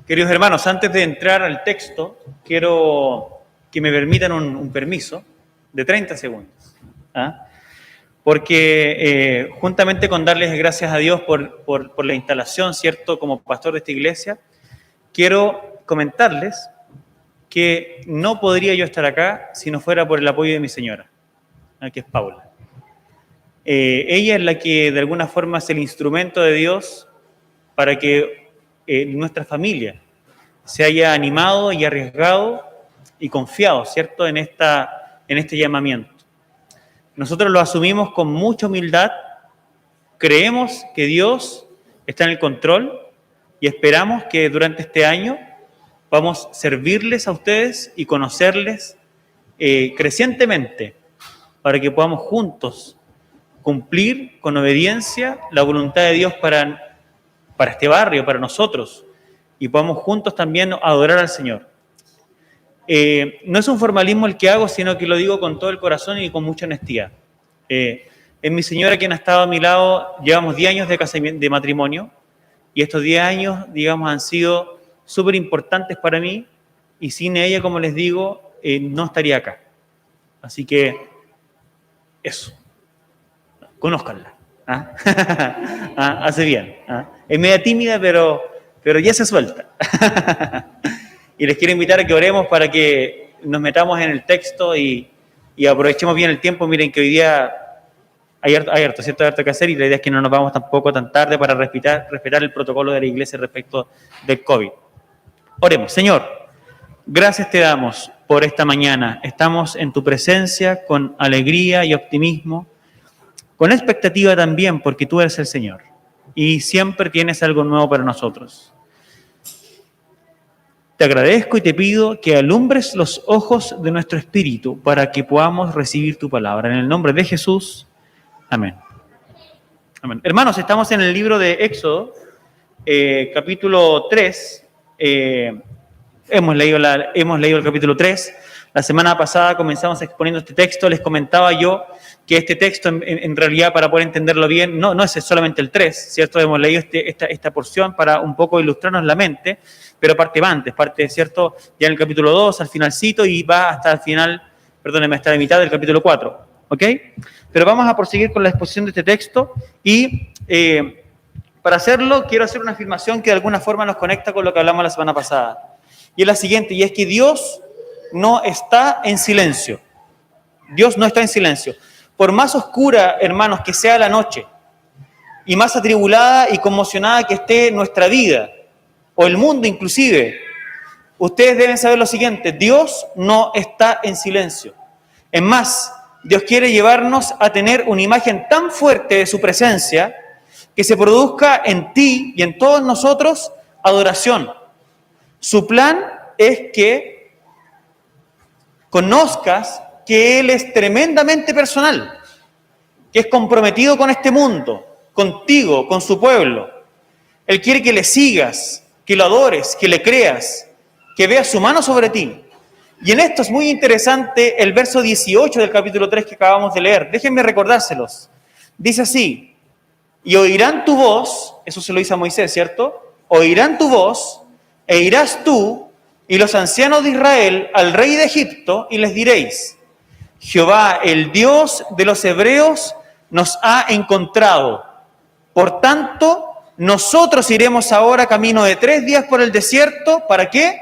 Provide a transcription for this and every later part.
Queridos hermanos, antes de entrar al texto, quiero que me permitan un permiso de 30 segundos. ¿Ah? Porque juntamente con darles gracias a Dios por la instalación, ¿cierto?, como pastor de esta iglesia, quiero comentarles que no podría yo estar acá si no fuera por el apoyo de mi señora, que es Paula. Ella es la que de alguna forma es el instrumento de Dios para que nuestra familia se haya animado y arriesgado y confiado, ¿cierto?, en este llamamiento. Nosotros lo asumimos con mucha humildad, creemos que Dios está en el control y esperamos que durante este año vamos a servirles a ustedes y conocerles crecientemente para que podamos juntos cumplir con obediencia la voluntad de Dios para este barrio, para nosotros, y podamos juntos también adorar al Señor. No es un formalismo el que hago, sino que lo digo con todo el corazón y con mucha honestidad. Es mi señora quien ha estado a mi lado, llevamos 10 años de matrimonio, y estos 10 años, digamos, han sido súper importantes para mí, y sin ella, como les digo, no estaría acá. Así que, eso. Conózcanla. ¿Ah? Hace bien. ¿Ah? Es media tímida, pero ya se suelta. Y les quiero invitar a que oremos para que nos metamos en el texto y aprovechemos bien el tiempo. Miren que hoy día hay harto, ¿cierto? Hay harto que hacer, y la idea es que no nos vamos tampoco tan tarde para respetar el protocolo de la iglesia respecto del COVID. Oremos. Señor, gracias te damos por esta mañana. Estamos en tu presencia con alegría y optimismo, con expectativa también, porque tú eres el Señor y siempre tienes algo nuevo para nosotros. Te agradezco y te pido que alumbres los ojos de nuestro espíritu para que podamos recibir tu palabra. En el nombre de Jesús, amén. Amén. Hermanos, estamos en el libro de Éxodo, capítulo 3. Hemos leído el capítulo 3. La semana pasada comenzamos exponiendo este texto. Les comentaba yo que este texto, en realidad, para poder entenderlo bien, no es solamente el 3, ¿cierto? Hemos leído esta porción para un poco ilustrarnos la mente, pero parte antes, ¿cierto? Ya en el capítulo 2, al finalcito, y va hasta el final, perdónenme, hasta la mitad del capítulo 4, ¿ok? Pero vamos a proseguir con la exposición de este texto, y para hacerlo quiero hacer una afirmación que de alguna forma nos conecta con lo que hablamos la semana pasada. Y es la siguiente, y es que Dios no está en silencio. Dios no está en silencio. Por más oscura, hermanos, que sea la noche, y más atribulada y conmocionada que esté nuestra vida, o el mundo inclusive, ustedes deben saber lo siguiente: Dios no está en silencio. Es más, Dios quiere llevarnos a tener una imagen tan fuerte de su presencia que se produzca en ti y en todos nosotros adoración. Su plan es que conozcas que Él es tremendamente personal, que es comprometido con este mundo, contigo, con su pueblo. Él quiere que le sigas, que lo adores, que le creas, que veas su mano sobre ti. Y en esto es muy interesante el verso 18 del capítulo 3 que acabamos de leer. Déjenme recordárselos. Dice así: y oirán tu voz, eso se lo dice a Moisés, ¿cierto? Oirán tu voz, e irás tú y los ancianos de Israel al rey de Egipto, y les diréis: Jehová, el Dios de los hebreos, nos ha encontrado. Por tanto, nosotros iremos ahora camino de 3 días por el desierto. ¿Para qué?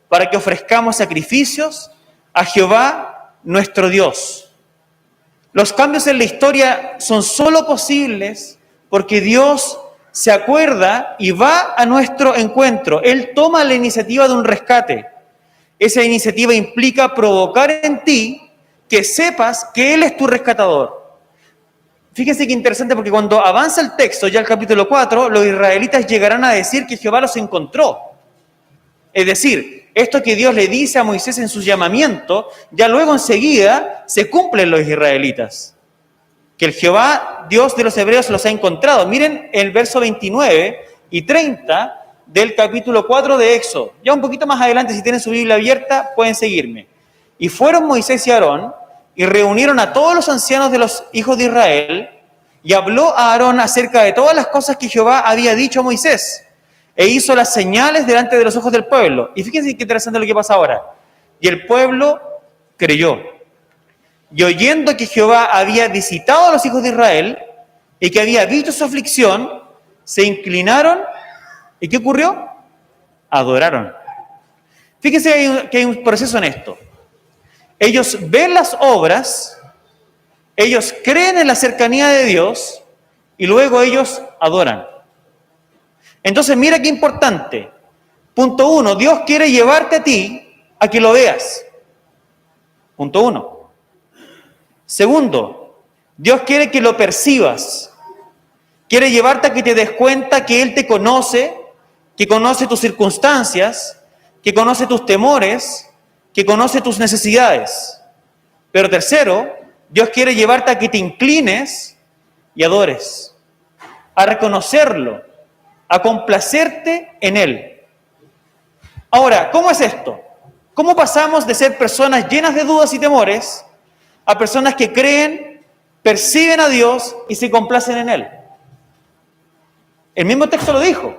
Para que ofrezcamos sacrificios a Jehová nuestro Dios. Los cambios en la historia son solo posibles porque Dios se acuerda y va a nuestro encuentro. Él toma la iniciativa de un rescate. Esa iniciativa implica provocar en ti que sepas que Él es tu rescatador. Fíjense qué interesante, porque cuando avanza el texto, ya el capítulo 4, los israelitas llegarán a decir que Jehová los encontró. Es decir, esto que Dios le dice a Moisés en su llamamiento, ya luego enseguida se cumple en los israelitas. Que el Jehová, Dios de los hebreos, los ha encontrado. Miren el verso 29 y 30 del capítulo 4 de Éxodo. Ya un poquito más adelante, si tienen su Biblia abierta, pueden seguirme. Y fueron Moisés y Aarón, y reunieron a todos los ancianos de los hijos de Israel, y habló a Aarón acerca de todas las cosas que Jehová había dicho a Moisés. e hizo las señales delante de los ojos del pueblo. Y fíjense qué interesante lo que pasa ahora. Y el pueblo creyó. Y oyendo que Jehová había visitado a los hijos de Israel y que había visto su aflicción, se inclinaron. ¿Y qué ocurrió? Adoraron. Fíjense que hay un proceso en esto. Ellos ven las obras, ellos creen en la cercanía de Dios y luego ellos adoran. Entonces mira qué importante. Punto 1, Dios quiere llevarte a ti a que lo veas. Punto 1. Segundo, Dios quiere que lo percibas. Quiere llevarte a que te des cuenta que Él te conoce, que conoce tus circunstancias, que conoce tus temores, que conoce tus necesidades. Pero tercero, Dios quiere llevarte a que te inclines y adores, a reconocerlo, a complacerte en Él. Ahora, ¿cómo es esto? ¿Cómo pasamos de ser personas llenas de dudas y temores a personas que creen, perciben a Dios y se complacen en Él? El mismo texto lo dijo.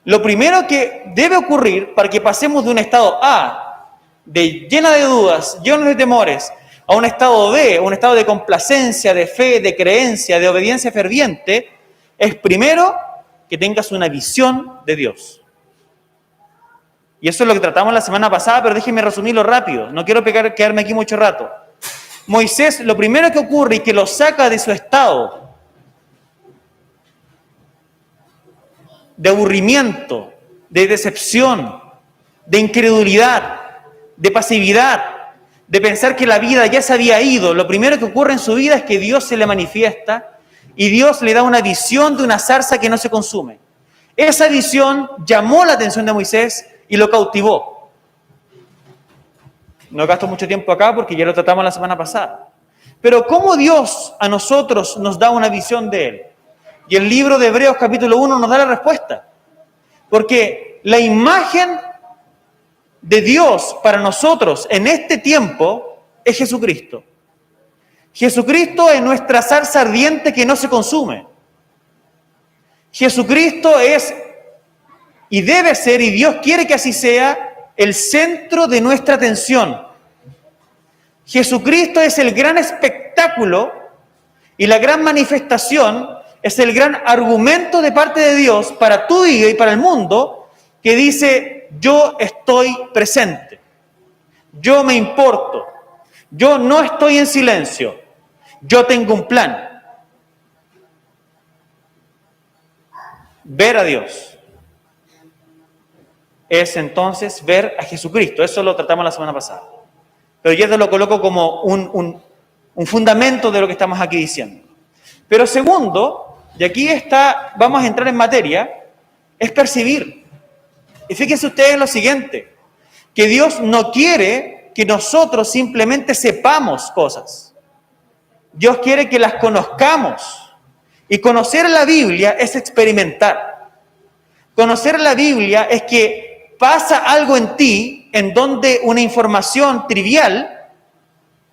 Lo primero que debe ocurrir para que pasemos de un estado A, llena de dudas, lleno de temores, a un estado B, un estado de complacencia, de fe, de creencia, de obediencia ferviente, es primero que tengas una visión de Dios. Y eso es lo que tratamos la semana pasada, pero déjenme resumirlo rápido. No quiero quedarme aquí mucho rato. Moisés, lo primero que ocurre y que lo saca de su estado de aburrimiento, de decepción, de incredulidad, de pasividad, de pensar que la vida ya se había ido, lo primero que ocurre en su vida es que Dios se le manifiesta y Dios le da una visión de una zarza que no se consume. Esa visión llamó la atención de Moisés y lo cautivó. No gasto mucho tiempo acá porque ya lo tratamos la semana pasada. Pero ¿cómo Dios a nosotros nos da una visión de Él? Y el libro de Hebreos capítulo 1 nos da la respuesta. Porque la imagen de Dios para nosotros en este tiempo es Jesucristo. Jesucristo es nuestra zarza ardiente que no se consume. Jesucristo es y debe ser, y Dios quiere que así sea, el centro de nuestra atención. Jesucristo es el gran espectáculo y la gran manifestación, es el gran argumento de parte de Dios para tu vida y para el mundo, que dice, yo estoy presente, yo me importo, yo no estoy en silencio, yo tengo un plan. Ver a Dios es entonces ver a Jesucristo. Eso lo tratamos la semana pasada. Pero ya te lo coloco como un fundamento de lo que estamos aquí diciendo. Pero segundo, y aquí vamos a entrar en materia, es percibir. Y fíjense ustedes en lo siguiente, que Dios no quiere que nosotros simplemente sepamos cosas. Dios quiere que las conozcamos. Y conocer la Biblia es experimentar. Conocer la Biblia es que pasa algo en ti en donde una información trivial,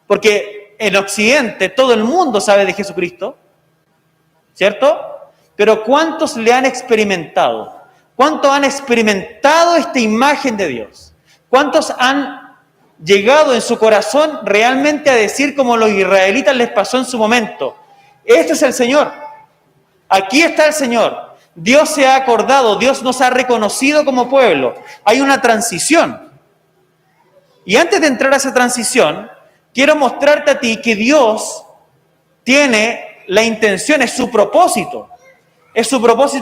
porque en Occidente todo el mundo sabe de Jesucristo, ¿cierto? Pero ¿cuántos le han experimentado? ¿Cuántos han experimentado esta imagen de Dios? ¿Cuántos han llegado en su corazón realmente a decir como los israelitas les pasó en su momento? Este es el Señor. Aquí está el Señor. Dios se ha acordado, Dios nos ha reconocido como pueblo. Hay una transición. Y antes de entrar a esa transición, quiero mostrarte a ti que Dios tiene la intención, es su propósito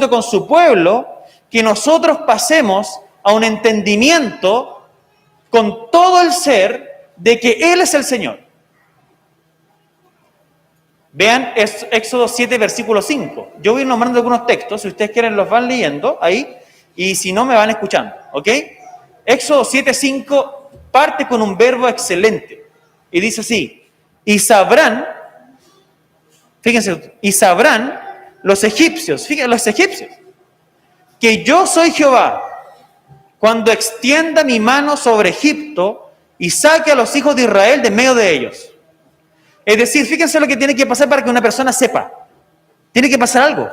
con su pueblo, que nosotros pasemos a un entendimiento con todo el ser de que Él es el Señor. Vean Éxodo 7, versículo 5. Yo voy nombrando algunos textos, si ustedes quieren los van leyendo ahí, y si no me van escuchando, ¿ok? Éxodo 7, 5 parte con un verbo excelente, y dice así, y sabrán, fíjense, y sabrán los egipcios, fíjense, los egipcios, que yo soy Jehová, cuando extienda mi mano sobre Egipto y saque a los hijos de Israel de medio de ellos. Es decir, fíjense lo que tiene que pasar para que una persona sepa. Tiene que pasar algo.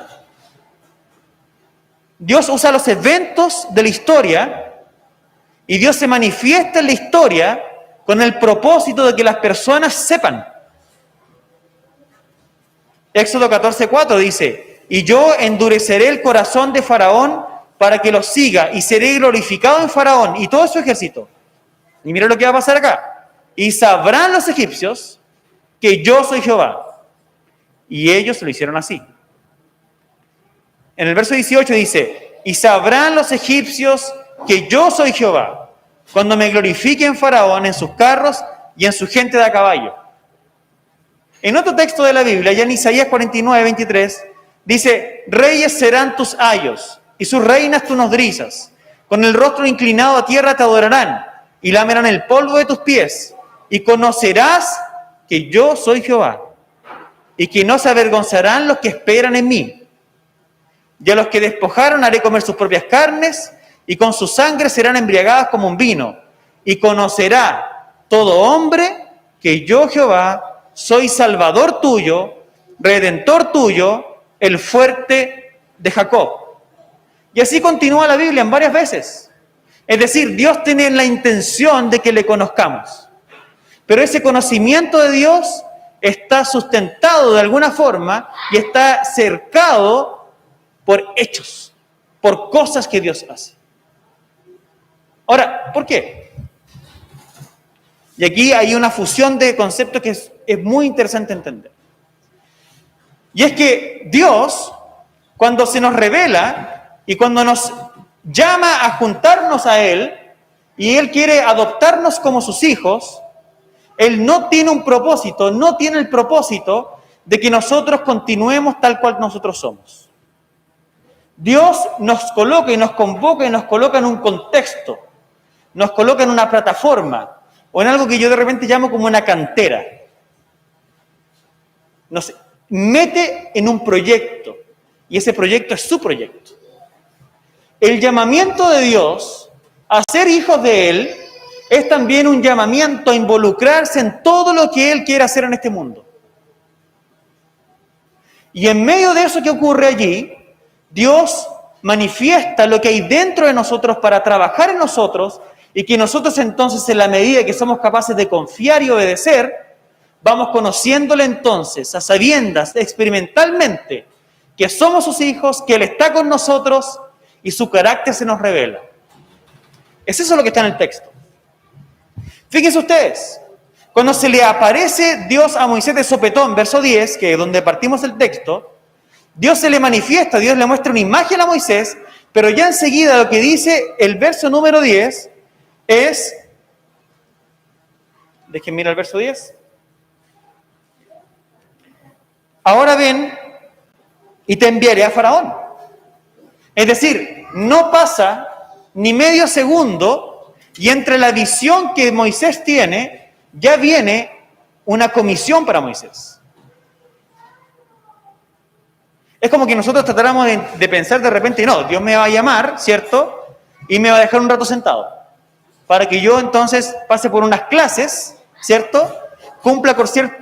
Dios usa los eventos de la historia y Dios se manifiesta en la historia con el propósito de que las personas sepan. Éxodo 14:4 dice: y yo endureceré el corazón de Faraón para que los siga, y seré glorificado en Faraón y todo su ejército. Y mira lo que va a pasar acá. Y sabrán los egipcios que yo soy Jehová. Y ellos lo hicieron así. En el verso 18 dice: y sabrán los egipcios que yo soy Jehová, cuando me glorifique en Faraón, en sus carros y en su gente de a caballo. En otro texto de la Biblia, ya en Isaías 49:23, dice: reyes serán tus ayos, y sus reinas tus nodrizas. Con el rostro inclinado a tierra te adorarán, y lamerán el polvo de tus pies, y conocerás que yo soy Jehová, y que no se avergonzarán los que esperan en mí. Y a los que despojaron haré comer sus propias carnes, y con su sangre serán embriagadas como un vino. Y conocerá todo hombre que yo, Jehová, soy Salvador tuyo, Redentor tuyo, el fuerte de Jacob. Y así continúa la Biblia en varias veces. Es decir, Dios tiene la intención de que le conozcamos. Pero ese conocimiento de Dios está sustentado de alguna forma y está cercado por hechos, por cosas que Dios hace. Ahora, ¿por qué? Y aquí hay una fusión de conceptos que es muy interesante entender. Y es que Dios, cuando se nos revela y cuando nos llama a juntarnos a Él, y Él quiere adoptarnos como sus hijos, Él no tiene un propósito, no tiene el propósito de que nosotros continuemos tal cual nosotros somos. Dios nos coloca y nos convoca y nos coloca en un contexto, nos coloca en una plataforma, o en algo que yo de repente llamo como una cantera. Nos mete en un proyecto, y ese proyecto es su proyecto. El llamamiento de Dios a ser hijos de Él es también un llamamiento a involucrarse en todo lo que Él quiere hacer en este mundo. Y en medio de eso que ocurre allí, Dios manifiesta lo que hay dentro de nosotros para trabajar en nosotros, y que nosotros entonces, en la medida que somos capaces de confiar y obedecer, vamos conociéndole entonces, a sabiendas, experimentalmente, que somos sus hijos, que Él está con nosotros y su carácter se nos revela. Es eso lo que está en el texto. Fíjense ustedes, cuando se le aparece Dios a Moisés de sopetón, verso 10, que es donde partimos el texto, Dios se le manifiesta, Dios le muestra una imagen a Moisés, pero ya enseguida lo que dice el verso número 10 es, déjenme mirar el verso 10. Ahora ven y te enviaré a Faraón. Es decir, no pasa ni medio segundo y entre la visión que Moisés tiene, ya viene una comisión para Moisés. Es como que nosotros tratáramos de pensar de repente, no, Dios me va a llamar, ¿cierto? Y me va a dejar un rato sentado, para que yo entonces pase por unas clases, ¿cierto? Cumpla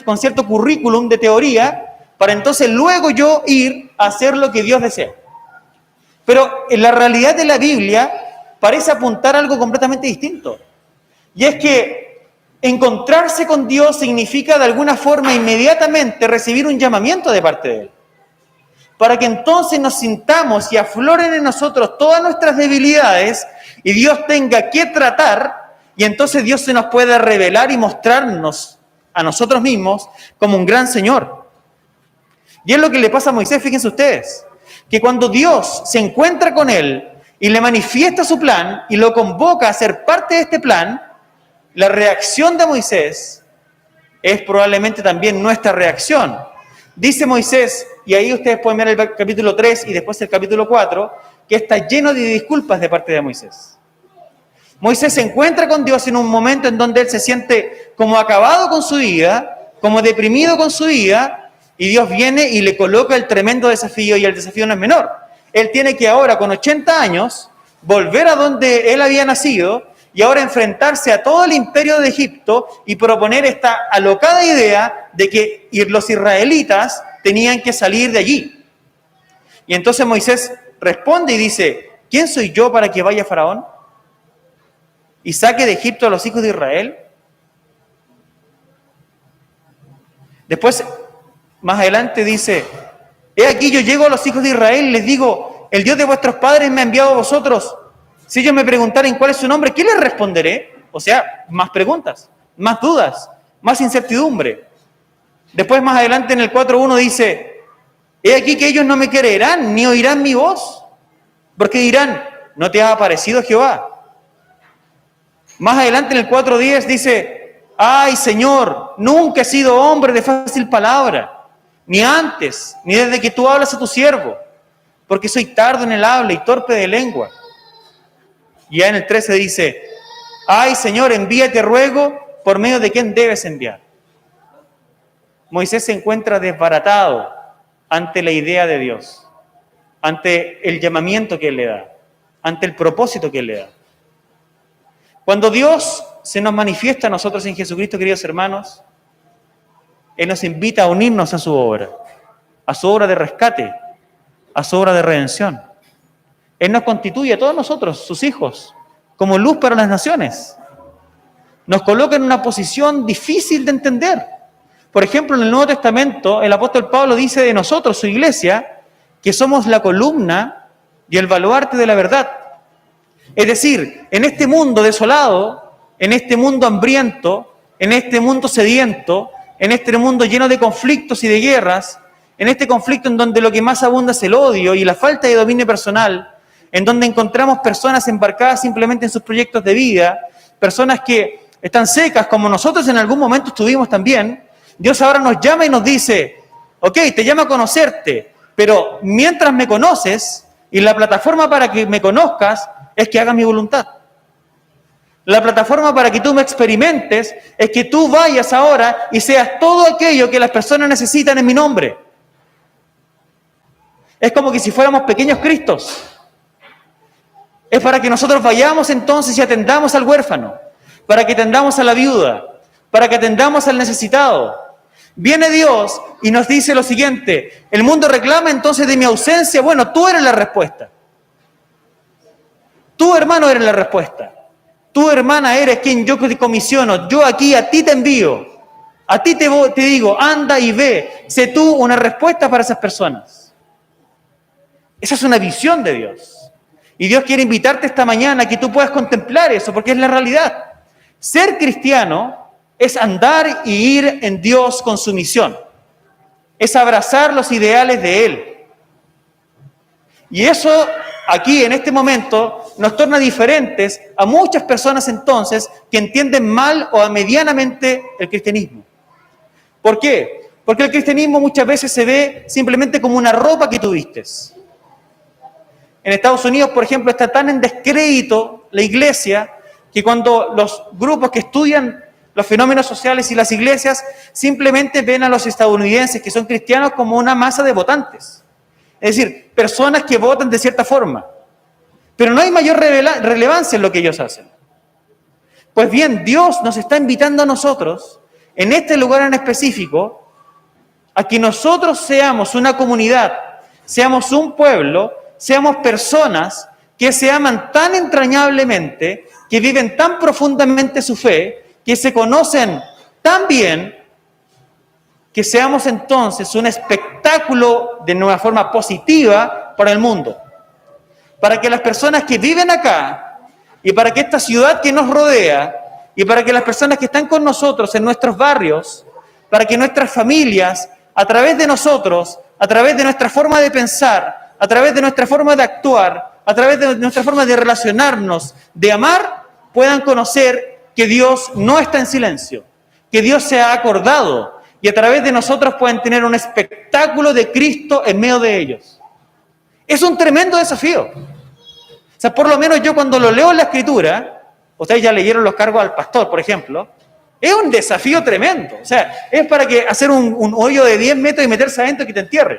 con cierto currículum de teoría, para entonces luego yo ir a hacer lo que Dios desea. Pero en la realidad de la Biblia parece apuntar a algo completamente distinto. Y es que encontrarse con Dios significa de alguna forma inmediatamente recibir un llamamiento de parte de Él. Para que entonces nos sintamos y afloren en nosotros todas nuestras debilidades y Dios tenga que tratar, y entonces Dios se nos pueda revelar y mostrarnos a nosotros mismos como un gran Señor. Y es lo que le pasa a Moisés, fíjense ustedes, que cuando Dios se encuentra con él y le manifiesta su plan y lo convoca a ser parte de este plan, la reacción de Moisés es probablemente también nuestra reacción. Dice Moisés, y ahí ustedes pueden ver el capítulo 3 y después el capítulo 4, que está lleno de disculpas de parte de Moisés. Moisés se encuentra con Dios en un momento en donde él se siente como acabado con su vida, como deprimido con su vida, y Dios viene y le coloca el tremendo desafío, y el desafío no es menor. Él tiene que ahora, con 80 años, volver a donde él había nacido y ahora enfrentarse a todo el imperio de Egipto y proponer esta alocada idea de que los israelitas tenían que salir de allí. Y entonces Moisés responde y dice, ¿quién soy yo para que vaya Faraón y saque de Egipto a los hijos de Israel? Después, más adelante dice, he aquí yo llego a los hijos de Israel y les digo, el Dios de vuestros padres me ha enviado a vosotros. Si ellos me preguntaren cuál es su nombre, ¿qué les responderé? O sea, más preguntas, más dudas, más incertidumbre. Después, más adelante en el 4.1 dice, he aquí que ellos no me creerán ni oirán mi voz, porque dirán, ¿no te ha aparecido Jehová? Más adelante en el 4.10 dice, ay Señor, nunca he sido hombre de fácil palabra, ni antes, ni desde que tú hablas a tu siervo, porque soy tardo en el habla y torpe de lengua. Y ya en el 13 dice, ay Señor, envíate ruego, por medio de quién debes enviar. Moisés se encuentra desbaratado ante la idea de Dios, ante el llamamiento que Él le da, ante el propósito que Él le da. Cuando Dios se nos manifiesta a nosotros en Jesucristo, queridos hermanos, Él nos invita a unirnos a su obra de rescate, a su obra de redención. Él nos constituye a todos nosotros, sus hijos, como luz para las naciones. Nos coloca en una posición difícil de entender. Por ejemplo, en el Nuevo Testamento, el apóstol Pablo dice de nosotros, su iglesia, que somos la columna y el baluarte de la verdad. Es decir, en este mundo desolado, en este mundo hambriento, en este mundo sediento, en este mundo lleno de conflictos y de guerras, en este conflicto en donde lo que más abunda es el odio y la falta de dominio personal, en donde encontramos personas embarcadas simplemente en sus proyectos de vida, personas que están secas como nosotros en algún momento estuvimos también, Dios ahora nos llama y nos dice, ok, te llamo a conocerte, pero mientras me conoces, y la plataforma para que me conozcas es que hagas mi voluntad. La plataforma para que tú me experimentes es que tú vayas ahora y seas todo aquello que las personas necesitan en mi nombre. Es como que si fuéramos pequeños Cristos. Es para que nosotros vayamos entonces y atendamos al huérfano, para que atendamos a la viuda, para que atendamos al necesitado. Viene Dios y nos dice lo siguiente, el mundo reclama entonces de mi ausencia, bueno, tú eres la respuesta. Tú, hermano, eres la respuesta. Tú, hermana, eres quien yo te comisiono, yo aquí a ti te envío, a ti te digo, anda y ve, sé tú una respuesta para esas personas. Esa es una visión de Dios. Y Dios quiere invitarte esta mañana a que tú puedas contemplar eso, porque es la realidad. Ser cristiano es andar y ir en Dios con su misión. Es abrazar los ideales de Él. Y eso, aquí, en este momento, nos torna diferentes a muchas personas entonces que entienden mal o medianamente el cristianismo. ¿Por qué? Porque el cristianismo muchas veces se ve simplemente como una ropa que tú vistes. En Estados Unidos, por ejemplo, está tan en descrédito la iglesia que cuando los grupos que estudian los fenómenos sociales y las iglesias simplemente ven a los estadounidenses que son cristianos como una masa de votantes. Es decir, personas que votan de cierta forma. Pero no hay mayor relevancia en lo que ellos hacen. Pues bien, Dios nos está invitando a nosotros, en este lugar en específico, a que nosotros seamos una comunidad, seamos un pueblo, seamos personas que se aman tan entrañablemente, que viven tan profundamente su fe, que se conocen tan bien, que seamos entonces un espectáculo de una forma positiva para el mundo. Para que las personas que viven acá, y para que esta ciudad que nos rodea, y para que las personas que están con nosotros en nuestros barrios, para que nuestras familias, a través de nosotros, a través de nuestra forma de pensar, a través de nuestra forma de actuar, a través de nuestra forma de relacionarnos, de amar, puedan conocer que Dios no está en silencio, que Dios se ha acordado y a través de nosotros pueden tener un espectáculo de Cristo en medio de ellos. Es un tremendo desafío. O sea, por lo menos yo cuando lo leo en la Escritura, ustedes ya leyeron los cargos al pastor, por ejemplo, es un desafío tremendo. O sea, es para que hacer un hoyo de 10 metros y meterse adentro y que te entierren.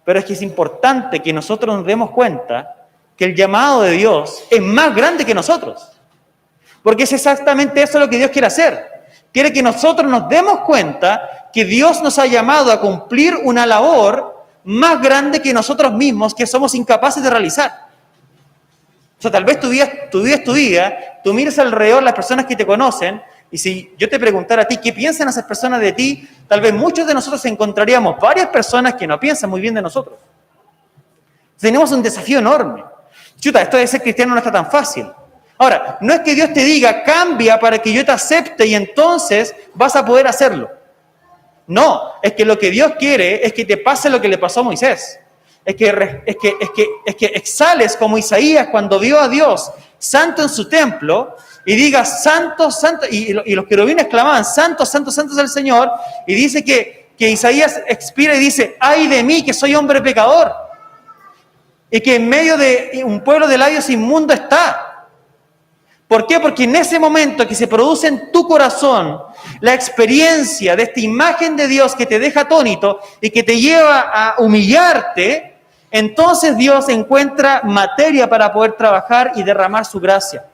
Pero es que es importante que nosotros nos demos cuenta que el llamado de Dios es más grande que nosotros. Porque es exactamente eso lo que Dios quiere hacer. Quiere que nosotros nos demos cuenta que Dios nos ha llamado a cumplir una labor más grande que nosotros mismos que somos incapaces de realizar. O sea, tal vez tu vida es tu vida, tú miras alrededor las personas que te conocen, y si yo te preguntara a ti qué piensan esas personas de ti, tal vez muchos de nosotros encontraríamos varias personas que no piensan muy bien de nosotros. Tenemos un desafío enorme. Chuta, esto de ser cristiano no está tan fácil. Ahora, no es que Dios te diga, cambia para que yo te acepte y entonces vas a poder hacerlo. No, es que lo que Dios quiere es que te pase lo que le pasó a Moisés. Es que exhales como Isaías cuando vio a Dios santo en su templo y diga santo, santo, y los querubines clamaban santo, santo, santo es el Señor, y dice que Isaías expira y dice, ay de mí que soy hombre pecador, y que en medio de un pueblo de labios inmundo está. ¿Por qué? Porque en ese momento que se produce en tu corazón la experiencia de esta imagen de Dios que te deja atónito y que te lleva a humillarte, entonces Dios encuentra materia para poder trabajar y derramar su gracia.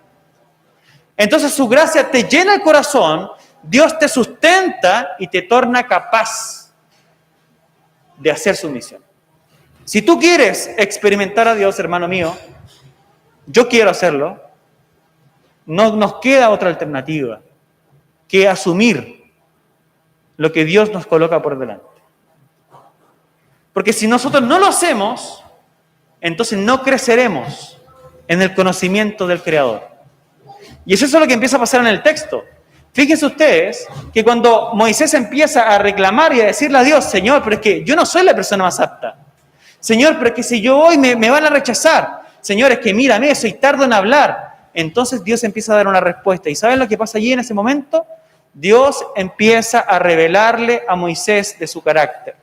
Entonces su gracia te llena el corazón, Dios te sustenta y te torna capaz de hacer su misión. Si tú quieres experimentar a Dios, hermano mío, yo quiero hacerlo, no nos queda otra alternativa que asumir lo que Dios nos coloca por delante. Porque si nosotros no lo hacemos, entonces no creceremos en el conocimiento del Creador. Y eso es lo que empieza a pasar en el texto. Fíjense ustedes que cuando Moisés empieza a reclamar y a decirle a Dios, Señor, pero es que yo no soy la persona más apta. Señor, pero es que si yo voy me van a rechazar. Señor, es que mírame, soy tardo en hablar. Entonces Dios empieza a dar una respuesta. ¿Y saben lo que pasa allí en ese momento? Dios empieza a revelarle a Moisés de su carácter.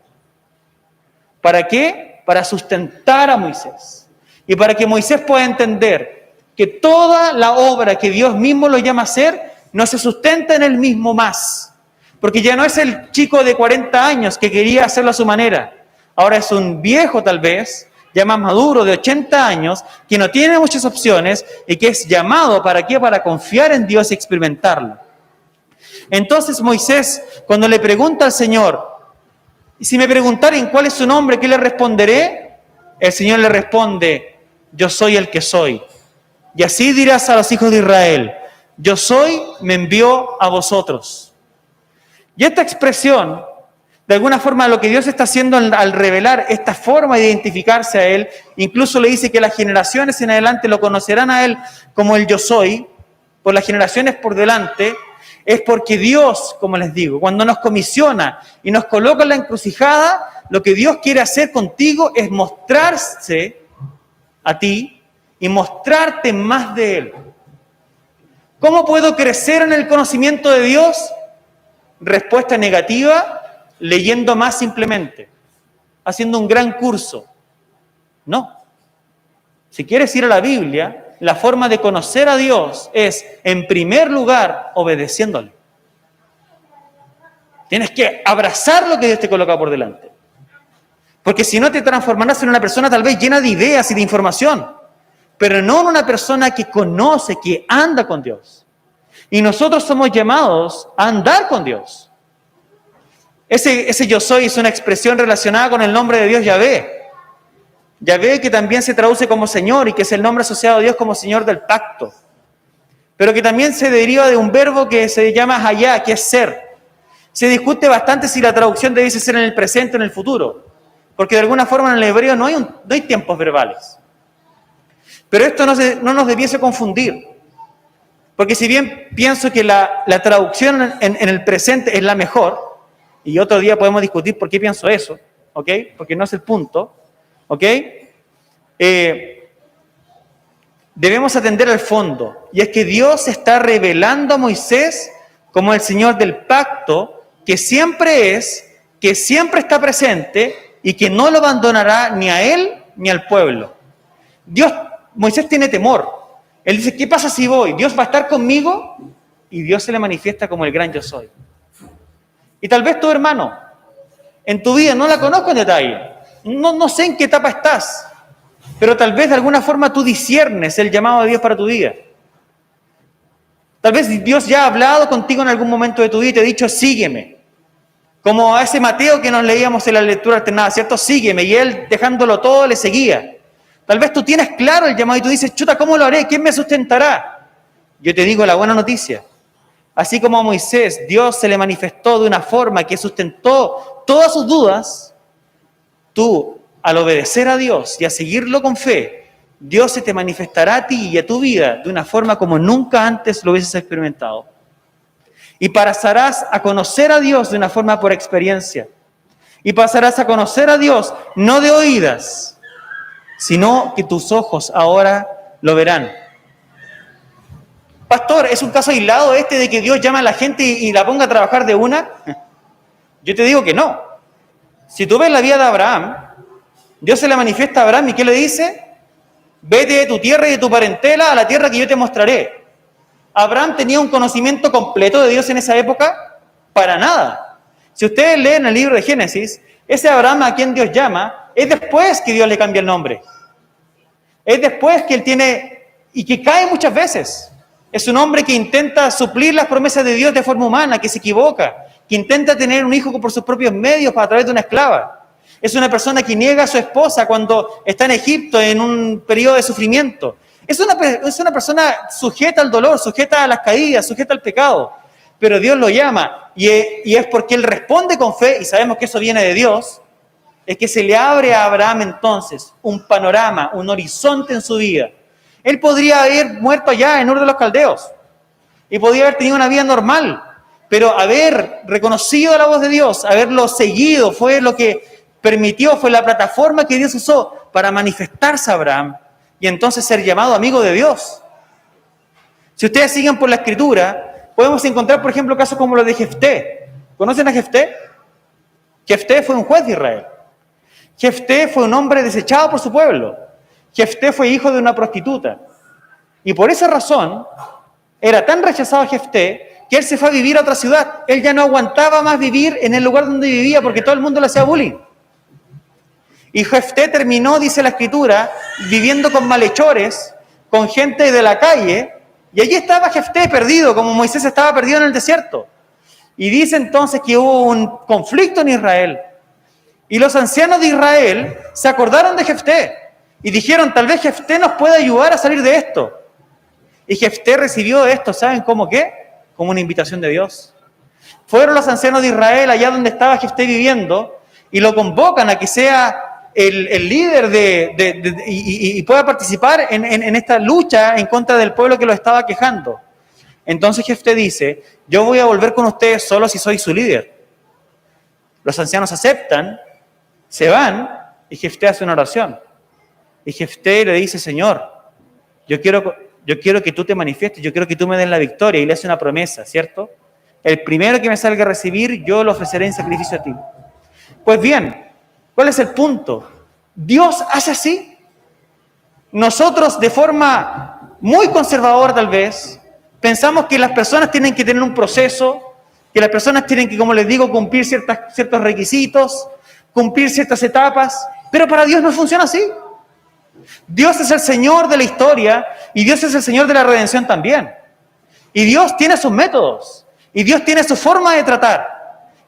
¿Para qué? Para sustentar a Moisés. Y para que Moisés pueda entender que toda la obra que Dios mismo lo llama a hacer, no se sustenta en él mismo más. Porque ya no es el chico de 40 años que quería hacerlo a su manera. Ahora es un viejo tal vez, ya más maduro, de 80 años, que no tiene muchas opciones y que es llamado, ¿para qué? Para confiar en Dios y experimentarlo. Entonces Moisés, cuando le pregunta al Señor, y si me preguntaren cuál es su nombre, ¿qué le responderé? El Señor le responde, yo soy el que soy. Y así dirás a los hijos de Israel, yo soy, me envió a vosotros. Y esta expresión, de alguna forma, lo que Dios está haciendo al revelar esta forma de identificarse a Él, incluso le dice que las generaciones en adelante lo conocerán a Él como el yo soy, por las generaciones por delante, es porque Dios, como les digo, cuando nos comisiona y nos coloca en la encrucijada, lo que Dios quiere hacer contigo es mostrarse a ti y mostrarte más de Él. ¿Cómo puedo crecer en el conocimiento de Dios? Respuesta negativa, leyendo más simplemente, haciendo un gran curso. No. Si quieres ir a la Biblia, la forma de conocer a Dios es, en primer lugar, obedeciéndole. Tienes que abrazar lo que Dios te coloca por delante. Porque si no te transformarás en una persona tal vez llena de ideas y de información, pero no en una persona que conoce, que anda con Dios. Y nosotros somos llamados a andar con Dios. Ese yo soy es una expresión relacionada con el nombre de Dios Yahvé. Yahvé, que también se traduce como Señor y que es el nombre asociado a Dios como Señor del pacto. Pero que también se deriva de un verbo que se llama hayá, que es ser. Se discute bastante si la traducción debe ser en el presente o en el futuro. Porque de alguna forma en el hebreo no hay tiempos verbales. Pero esto no nos debiese confundir. Porque si bien pienso que la traducción en el presente es la mejor, y otro día podemos discutir por qué pienso eso, ¿ok? Porque no es el punto, ¿ok? Debemos atender al fondo, y es que Dios está revelando a Moisés como el Señor del pacto, que siempre es, que siempre está presente, y que no lo abandonará ni a él ni al pueblo. Moisés tiene temor. Él dice, ¿qué pasa si voy? ¿Dios va a estar conmigo? Y Dios se le manifiesta como el gran yo soy. Y tal vez tu hermano, en tu vida, no la conozco en detalle, no sé en qué etapa estás, pero tal vez de alguna forma tú disciernes el llamado de Dios para tu vida. Tal vez Dios ya ha hablado contigo en algún momento de tu vida y te ha dicho, sígueme. Como a ese Mateo que nos leíamos en la lectura alternada, ¿cierto? Sígueme, y él dejándolo todo le seguía. Tal vez tú tienes claro el llamado y tú dices, chuta, ¿cómo lo haré? ¿Quién me sustentará? Yo te digo la buena noticia. Así como a Moisés Dios se le manifestó de una forma que sustentó todas sus dudas, tú, al obedecer a Dios y a seguirlo con fe, Dios se te manifestará a ti y a tu vida de una forma como nunca antes lo hubieses experimentado. Y pasarás a conocer a Dios de una forma por experiencia. Y pasarás a conocer a Dios no de oídas, sino que tus ojos ahora lo verán. Pastor, ¿es un caso aislado este de que Dios llama a la gente y la ponga a trabajar de una? Yo te digo que no. Si tú ves la vida de Abraham, Dios se le manifiesta a Abraham y ¿qué le dice? Vete de tu tierra y de tu parentela a la tierra que yo te mostraré. ¿Abraham tenía un conocimiento completo de Dios en esa época? Para nada. Si ustedes leen el libro de Génesis, ese Abraham a quien Dios llama, es después que Dios le cambia el nombre. Es después que él tiene, y que cae muchas veces. Es un hombre que intenta suplir las promesas de Dios de forma humana, que se equivoca, que intenta tener un hijo por sus propios medios a través de una esclava. Es una persona que niega a su esposa cuando está en Egipto en un periodo de sufrimiento. Es una persona sujeta al dolor, sujeta a las caídas, sujeta al pecado. Pero Dios lo llama y es porque él responde con fe, y sabemos que eso viene de Dios, es que se le abre a Abraham entonces un panorama, un horizonte en su vida. Él podría haber muerto allá en Ur de los Caldeos y podría haber tenido una vida normal, pero haber reconocido la voz de Dios, haberlo seguido, fue lo que permitió, fue la plataforma que Dios usó para manifestarse a Abraham y entonces ser llamado amigo de Dios. Si ustedes siguen por la Escritura, podemos encontrar, por ejemplo, casos como los de Jefté. ¿Conocen a Jefté? Jefté fue un juez de Israel. Jefté fue un hombre desechado por su pueblo. Jefté fue hijo de una prostituta. Y por esa razón, era tan rechazado Jefté que él se fue a vivir a otra ciudad. Él ya no aguantaba más vivir en el lugar donde vivía porque todo el mundo le hacía bullying. Y Jefté terminó, dice la Escritura, viviendo con malhechores, con gente de la calle, y allí estaba Jefté perdido, como Moisés estaba perdido en el desierto. Y dice entonces que hubo un conflicto en Israel, y los ancianos de Israel se acordaron de Jefté, y dijeron, tal vez Jefté nos pueda ayudar a salir de esto. Y Jefté recibió esto, ¿saben cómo qué? Como una invitación de Dios. Fueron los ancianos de Israel allá donde estaba Jefté viviendo, y lo convocan a que sea el líder y pueda participar en esta lucha en contra del pueblo que lo estaba quejando. Entonces Jefté dice, yo voy a volver con ustedes solo si soy su líder. Los ancianos aceptan, se van, y Jefté hace una oración. Y Jefté le dice, Señor, yo quiero que tú te manifiestes, yo quiero que tú me des la victoria. Y le hace una promesa, ¿cierto? El primero que me salga a recibir, yo lo ofreceré en sacrificio a ti. Pues bien, ¿cuál es el punto? Dios hace así. Nosotros, de forma muy conservadora tal vez, pensamos que las personas tienen que tener un proceso, que las personas tienen que, como les digo, cumplir ciertos requisitos, cumplir ciertas etapas, pero para Dios no funciona así. Dios es el Señor de la historia y Dios es el Señor de la redención también. Y Dios tiene sus métodos y Dios tiene su forma de tratar.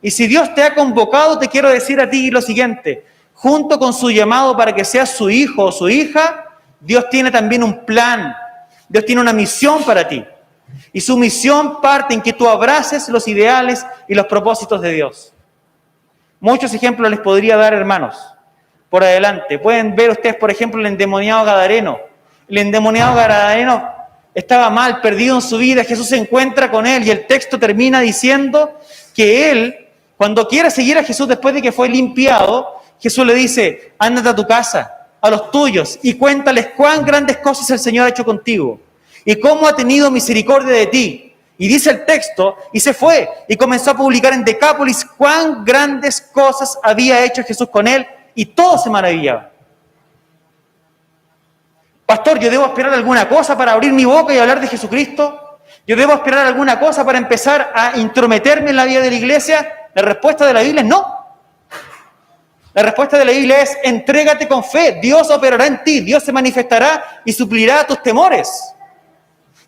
Y si Dios te ha convocado, te quiero decir a ti lo siguiente, junto con su llamado para que seas su hijo o su hija, Dios tiene también un plan, Dios tiene una misión para ti. Y su misión parte en que tú abraces los ideales y los propósitos de Dios. Muchos ejemplos les podría dar, hermanos, por adelante. Pueden ver ustedes, por ejemplo, el endemoniado Gadareno. El endemoniado Gadareno estaba mal, perdido en su vida. Jesús se encuentra con él y el texto termina diciendo que él, cuando quiere seguir a Jesús después de que fue limpiado, Jesús le dice, ándate a tu casa, a los tuyos, y cuéntales cuán grandes cosas el Señor ha hecho contigo y cómo ha tenido misericordia de ti. Y dice el texto, y se fue y comenzó a publicar en Decápolis cuán grandes cosas había hecho Jesús con él, y todos se maravillaban. Pastor, ¿yo debo esperar alguna cosa para abrir mi boca y hablar de Jesucristo? ¿Yo debo esperar alguna cosa para empezar a intrometerme en la vida de la iglesia? La respuesta de la Biblia es no. La respuesta de la Biblia es, entrégate con fe, Dios operará en ti, Dios se manifestará y suplirá tus temores.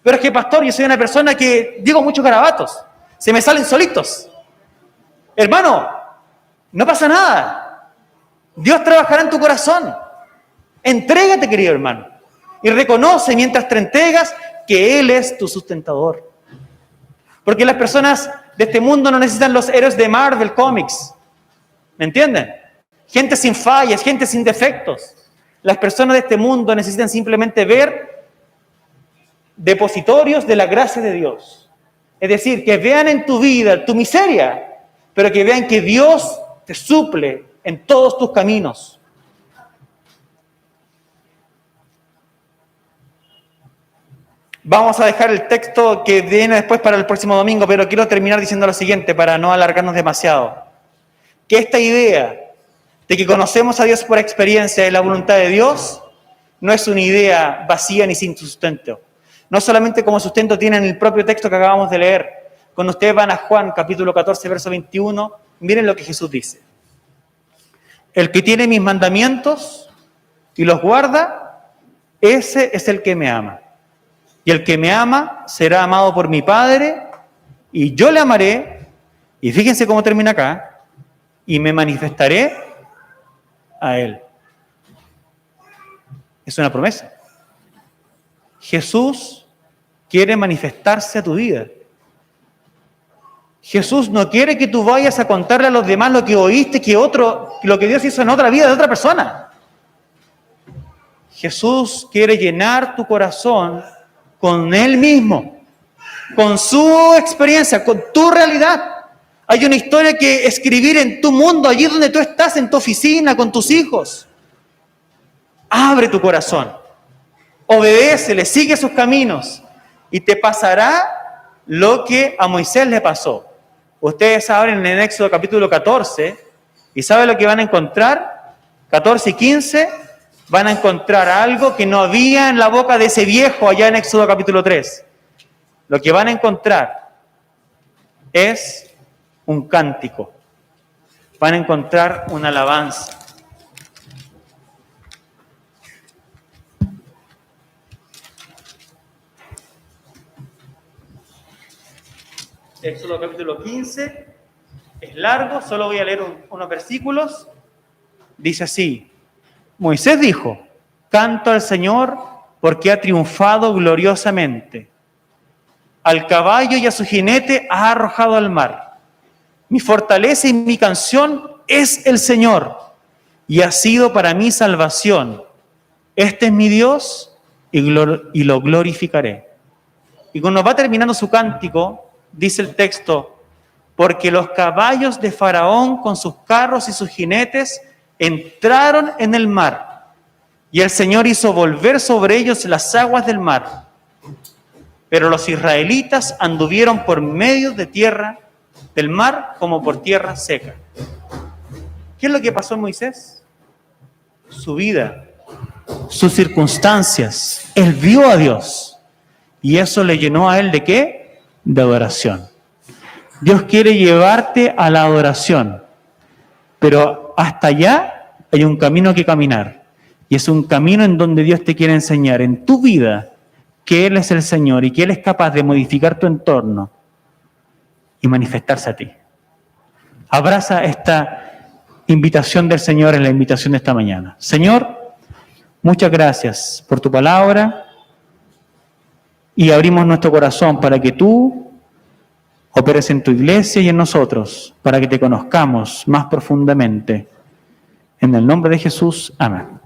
Pero es que, pastor, yo soy una persona que digo muchos garabatos, se me salen solitos. Hermano, No pasa nada. Dios trabajará en tu corazón. Entrégate, querido hermano. Y reconoce mientras te entregas que Él es tu sustentador. Porque las personas de este mundo no necesitan los héroes de Marvel Comics. ¿Me entienden? Gente sin fallas, gente sin defectos. Las personas de este mundo necesitan simplemente ver depositorios de la gracia de Dios. Es decir, que vean en tu vida tu miseria, pero que vean que Dios te suple en todos tus caminos. Vamos a dejar el texto que viene después para el próximo domingo, pero quiero terminar diciendo lo siguiente para no alargarnos demasiado. Que esta idea de que conocemos a Dios por experiencia de la voluntad de Dios no es una idea vacía ni sin sustento. No solamente como sustento tienen el propio texto que acabamos de leer. Cuando ustedes van a Juan capítulo 14, verso 21, miren lo que Jesús dice. El que tiene mis mandamientos y los guarda, ese es el que me ama. Y el que me ama será amado por mi Padre, y yo le amaré, y fíjense cómo termina acá, y me manifestaré a Él. Es una promesa. Jesús quiere manifestarse a tu vida. Jesús no quiere que tú vayas a contarle a los demás lo que oíste, lo que Dios hizo en otra vida de otra persona. Jesús quiere llenar tu corazón con Él mismo, con su experiencia, con tu realidad. Hay una historia que escribir en tu mundo, allí donde tú estás, en tu oficina, con tus hijos. Abre tu corazón, obedécele, sigue sus caminos y te pasará lo que a Moisés le pasó. Ustedes abren en Éxodo capítulo 14 y ¿saben lo que van a encontrar? 14 y 15 van a encontrar algo que no había en la boca de ese viejo allá en Éxodo capítulo 3. Lo que van a encontrar es un cántico. Van a encontrar una alabanza. Éxodo capítulo 15 es largo, solo voy a leer unos versículos. Dice así: Moisés dijo: canto al Señor porque ha triunfado gloriosamente. Al caballo y a su jinete ha arrojado al mar. Mi fortaleza y mi canción es el Señor, y ha sido para mí salvación. Este es mi Dios y lo glorificaré. Y cuando va terminando su cántico, dice el texto: porque los caballos de Faraón con sus carros y sus jinetes entraron en el mar, y el Señor hizo volver sobre ellos las aguas del mar. Pero los israelitas anduvieron por medio de tierra del mar como por tierra seca. ¿Qué es lo que pasó en Moisés? Su vida, sus circunstancias. Él vio a Dios y eso le llenó a él ¿de qué? De adoración. Dios quiere llevarte a la adoración, pero hasta allá hay un camino que caminar. Y es un camino en donde Dios te quiere enseñar en tu vida que Él es el Señor y que Él es capaz de modificar tu entorno y manifestarse a ti. Abraza esta invitación del Señor en la invitación de esta mañana. Señor, muchas gracias por tu palabra y abrimos nuestro corazón para que tú operes en tu iglesia y en nosotros, para que te conozcamos más profundamente. En el nombre de Jesús, amén.